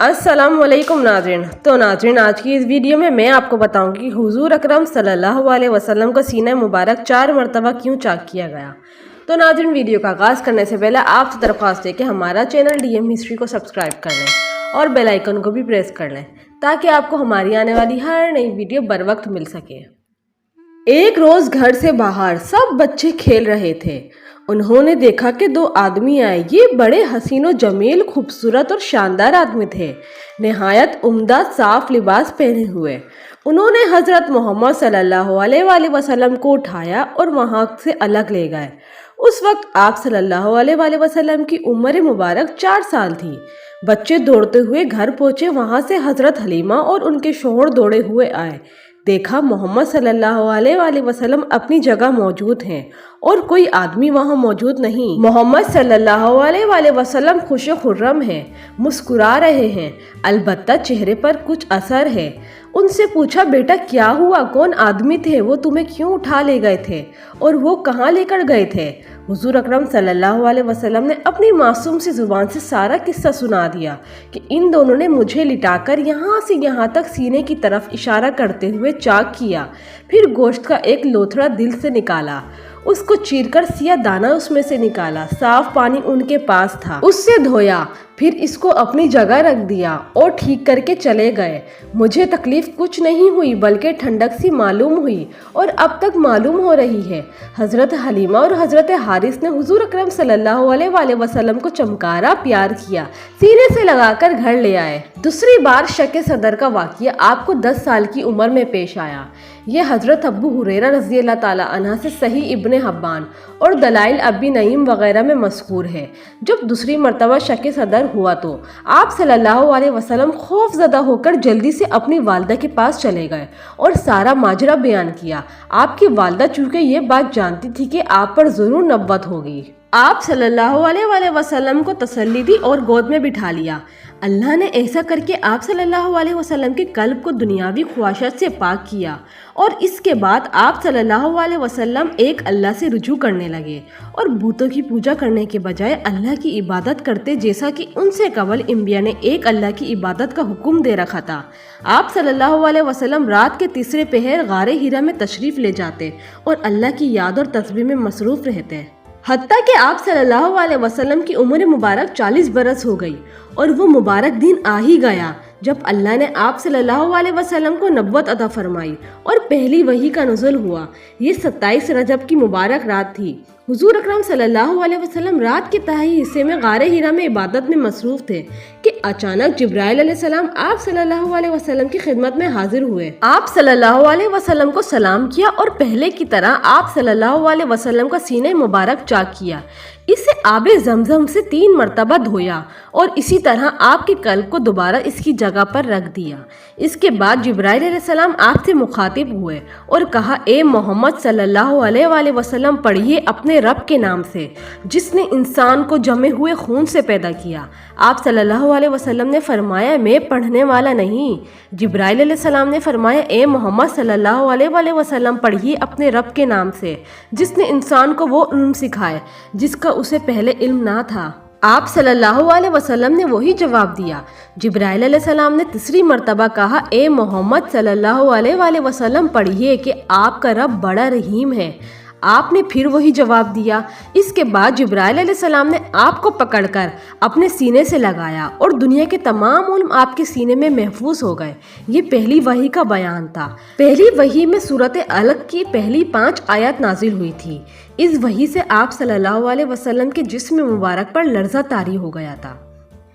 अस्सलाम वालेकुम नाज़रीन। तो नाज़रीन, आज की इस वीडियो में मैं आपको बताऊंगी कि हुजूर अकरम सल्लल्लाहु अलैहि वसल्लम का सीना मुबारक 4 मरतबा क्यों चाक किया गया। तो नाज़रीन, वीडियो का आगाज़ करने से पहले आपसे दरख्वास्त है कि हमारा चैनल DM हिस्ट्री को सब्सक्राइब कर लें और बेल आइकन को भी प्रेस कर लें ताकि आपको हमारी आने वाली हर नई वीडियो बर वक्त मिल सके। एक रोज घर से बाहर सब बच्चे खेल रहे थे। उन्होंने देखा कि 2 आदमी आए। ये बड़े हसीनो जमील, खूबसूरत और शानदार आदमी थे, निहायत उम्दा साफ लिबास पहने हुए। उन्होंने हजरत मोहम्मद सल्लल्लाहु अलैहि वसल्लम को उठाया और वहां से अलग ले गए। उस वक्त आप सल्लल्लाहु अलैहि वसल्लम की उम्र मुबारक 4 साल थी। बच्चे दौड़ते हुए घर पहुंचे। वहां से हजरत हलीमा और उनके शौहर दौड़े हुए आए। देखा मोहम्मद सल्लल्लाहु अलैहि वसल्लम अपनी जगह मौजूद हैं और कोई आदमी वहां मौजूद नहीं। मोहम्मद सल्लल्लाहु अलैहि वसल्लम खुश खुर्रम हैं, मुस्कुरा रहे हैं, अलबत्ता चेहरे पर कुछ असर है। उनसे पूछा, बेटा क्या हुआ? कौन आदमी थे? वो तुम्हें क्यों उठा ले गए थे और वो कहाँ लेकर गए थे? हुजूर अकरम सल्लल्लाहु अलैहि वसल्लम ने अपनी मासूम सी जुबान से सारा किस्सा सुना दिया कि इन दोनों ने मुझे लिटाकर यहाँ से यहाँ तक सीने की तरफ इशारा करते हुए चाक किया। फिर गोश्त का एक लोथड़ा दिल से निकाला, उसको चीरकर सिया दाना उसमें से निकाला। साफ पानी उनके पास था, उससे धोया, फिर इसको अपनी जगह रख दिया और ठीक करके चले गए। मुझे तकलीफ कुछ नहीं हुई बल्कि ठंडक सी मालूम हुई और अब तक मालूम हो रही है। हजरत हलीमा और हजरत हारिस ने हुजूर अकरम सल्लल्लाहु अलैहि वसल्लम को चमकारा, प्यार किया, सीने से लगाकर घर ले आए। दूसरी बार शक सदर का वाक़िया आपको 10 साल की उम्र में पेश आया। ये हजरत अबू हुरैरा रज़ी अल्लाह ताला अन्हा से सही इब्ने हब्बान और दलाइल अबी नईम वगैरह में मज़कूर है। जब दूसरी मरतबा शक सदर हुआ तो आप सल्लल्लाहु अलैहि वसल्लम खौफज़दा होकर जल्दी से अपनी वालदा के पास चले गए और सारा माजरा बयान किया। आपकी वालदा चूँकि ये बात जानती थी कि आप पर ज़रूर नब्वत होगी, आप सल्लल्लाहु अलैहि वसल्लम को तसल्ली दी और गोद में बिठा लिया। अल्लाह ने ऐसा करके आप सल्लल्लाहु अलैहि वसल्लम के कल्ब को दुनियावी ख्वाहिशात से पाक किया और इसके बाद आप सल्लल्लाहु अलैहि वसल्लम एक अल्लाह से रुजू करने लगे और बूतों की पूजा करने के बजाय अल्लाह की इबादत करते, जैसा कि उनसे कबल अंबिया ने एक अल्लाह की इबादत का हुक्म दे रखा था। आप सल्लल्लाहु अलैहि वसल्लम रात के तीसरे पहर गारे हिरा में तशरीफ ले जाते और अल्लाह की याद और तस्बीह में मसरूफ रहते। हत्ता कि आप सल्लल्लाहु अलैहि वसल्लम की उम्र मुबारक 40 बरस हो गई और वो मुबारक दिन आ ही गया जब अल्लाह ने आप सल्लल्लाहु अलैहि वसल्लम को नब्वत अता फरमाई और पहली वही का नुज़ुल हुआ। ये 27 रजब की मुबारक रात थी। हुजूर अकरम सल्लल्लाहु अलैहि वसल्लम रात के ताही हिस्से में गारे हिरा में इबादत में मसरूफ थे कि अचानक जिब्राइल अलैहिस्सलाम आप सल्लल्लाहु अलैहि वसल्लम की खिदमत में हाजिर हुए। आप सल्लल्लाहु अलैहि वसल्लम को सलाम किया और पहले की तरह आप सल्लल्लाहु अलैहि वसल्लम का सीने मुबारक चाक किया। इसे आबे ज़मज़म से 3 मरतबा धोया और इसी तरह आपके कल्ब को दोबारा इसकी जगह पर रख दिया। इसके बाद जिब्राइल अलैहिस्सलाम आपसे मुखातिब हुए और कहा, ए मोहम्मद सल्लल्लाहु अलैहि वसल्लम, पढ़िए अपने रब के नाम से जिसने इंसान को जमे हुए खून से पैदा किया। आप सल्लल्लाहु अलैहि वसल्लम ने फरमाया, मैं पढ़ने वाला नहीं। जिब्राइल अलैहिस्सलाम ने फरमाया, ए मोहम्मद सल्लल्लाहु अलैहि वसल्लम, पढ़िए अपने रब के नाम से जिसने इंसान को वो इल्म सिखाए जिसका उसे पहले इल्म ना था। आप सल्लल्लाहु अलैहि वसल्लम ने वही जवाब दिया। जिब्राइल अलैहिस्सलाम ने तीसरी मरतबा कहा, ए मोहम्मद सल्लल्लाहु अलैहि वसल्लम, पढ़िए कि आपका रब बड़ा रहीम है। आपने फिर वही जवाब दिया। इसके बाद जिब्राइल अलैहिस्सलाम ने आपको पकड़कर अपने सीने से लगाया और दुनिया के तमाम उल्म आपके सीने में महफूज हो गए। ये पहली वही का बयान था। पहली वही में सूरत अलक की पहली 5 आयत नाजिल हुई थी। इस वही से आप सल्लल्लाहु अलैहि वसल्लम के जिस्म मुबारक पर लर्जा तारी हो गया था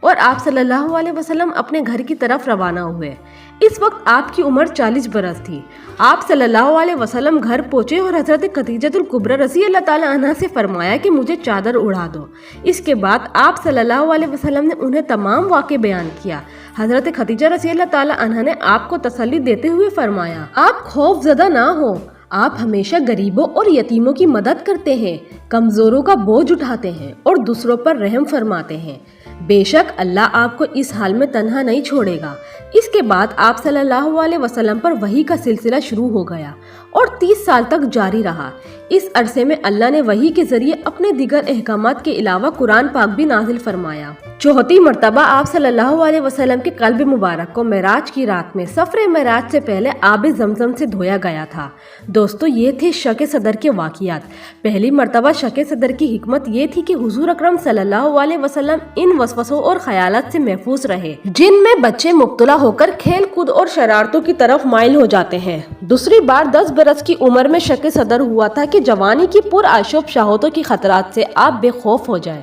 और आप सल्लल्लाहु अलैहि वसल्लम अपने घर की तरफ रवाना हुए। इस वक्त आपकी उम्र 40 बरस थी। आप सल्लल्लाहु अलैहि वसल्लम घर पहुंचे और हजरत खदीजतुल कुबरा रज़ी अल्लाह ताला अन्हा से फरमाया कि मुझे चादर उड़ा दो। इसके बाद आप सल्लल्लाहु अलैहि वसल्लम ने उन्हें तमाम वाक़े बयान किया। हजरत खदीजा रज़ी अल्लाह ताला अन्हा ने आपको तसल्ली देते हुए फरमाया, आप खौफज़दा ना हो, آپ ہمیشہ غریبوں اور یتیموں کی مدد کرتے ہیں، کمزوروں کا بوجھ اٹھاتے ہیں اور دوسروں پر رحم فرماتے ہیں۔ بے شک اللہ آپ کو اس حال میں تنہا نہیں چھوڑے گا۔ اس کے بعد آپ صلی اللہ علیہ وسلم پر وحی کا سلسلہ شروع ہو گیا اور 30 سال تک جاری رہا۔ اس عرصے میں اللہ نے وحی کے ذریعے اپنے دیگر احکامات کے علاوہ قرآن پاک بھی نازل فرمایا۔ چوتھی مرتبہ آپ صلی اللہ علیہ وسلم کے قلب مبارک کو معراج کی رات میں سفر معراج سے پہلے آب زمزم سے دھویا گیا تھا۔ دوستو، یہ تھے شق صدر کے واقعات۔ پہلی مرتبہ شق صدر کی حکمت یہ تھی کہ حضور اکرم صلی اللہ علیہ وسلم ان وسوسوں اور خیالات سے محفوظ رہے جن میں بچے مبتلا ہو کر کھیل کود اور شرارتوں کی طرف مائل ہو جاتے ہیں۔ دوسری بار 10 برس کی عمر میں شق صدر ہوا تھا کہ جوانی کی پرآشوب شہوتوں کی خطرات سے آپ بے خوف ہو جائیں۔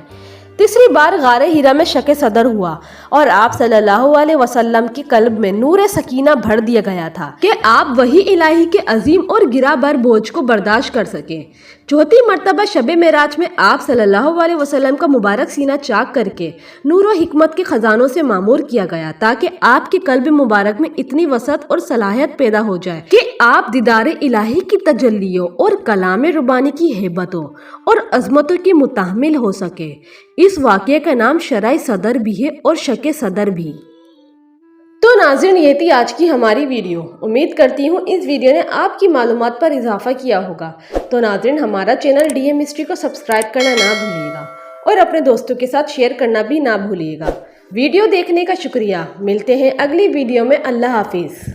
تیسری بار غار ہیرا میں شق صدر ہوا اور آپ صلی اللہ علیہ وسلم کے قلب میں نور سکینہ بھر دیا گیا تھا کہ آپ وحی الہی کے عظیم اور گرا بھر بوجھ کو برداشت کر سکیں۔ چوتھی مرتبہ شب معراج میں آپ صلی اللہ علیہ وسلم کا مبارک سینہ چاک کر کے نور و حکمت کے خزانوں سے معمور کیا گیا تاکہ آپ کے قلب مبارک میں اتنی وسعت اور صلاحیت پیدا ہو جائے کہ آپ دیدار الہی کی تجلیوں اور کلام ربانی کی ہیبتوں اور عظمتوں کی متحمل ہو سکے۔ اس واقعے کا نام شرح صدر بھی ہے اور شق صدر بھی۔ تو ناظرین، یہ تھی آج کی ہماری ویڈیو۔ امید کرتی ہوں اس ویڈیو نے آپ کی معلومات پر اضافہ کیا ہوگا۔ تو ناظرین، ہمارا چینل ڈی ایم ہسٹری کو سبسکرائب کرنا نہ بھولیے گا اور اپنے دوستوں کے ساتھ شیئر کرنا بھی نہ بھولیے گا۔ ویڈیو دیکھنے کا شکریہ۔ ملتے ہیں اگلی ویڈیو میں۔ اللہ حافظ۔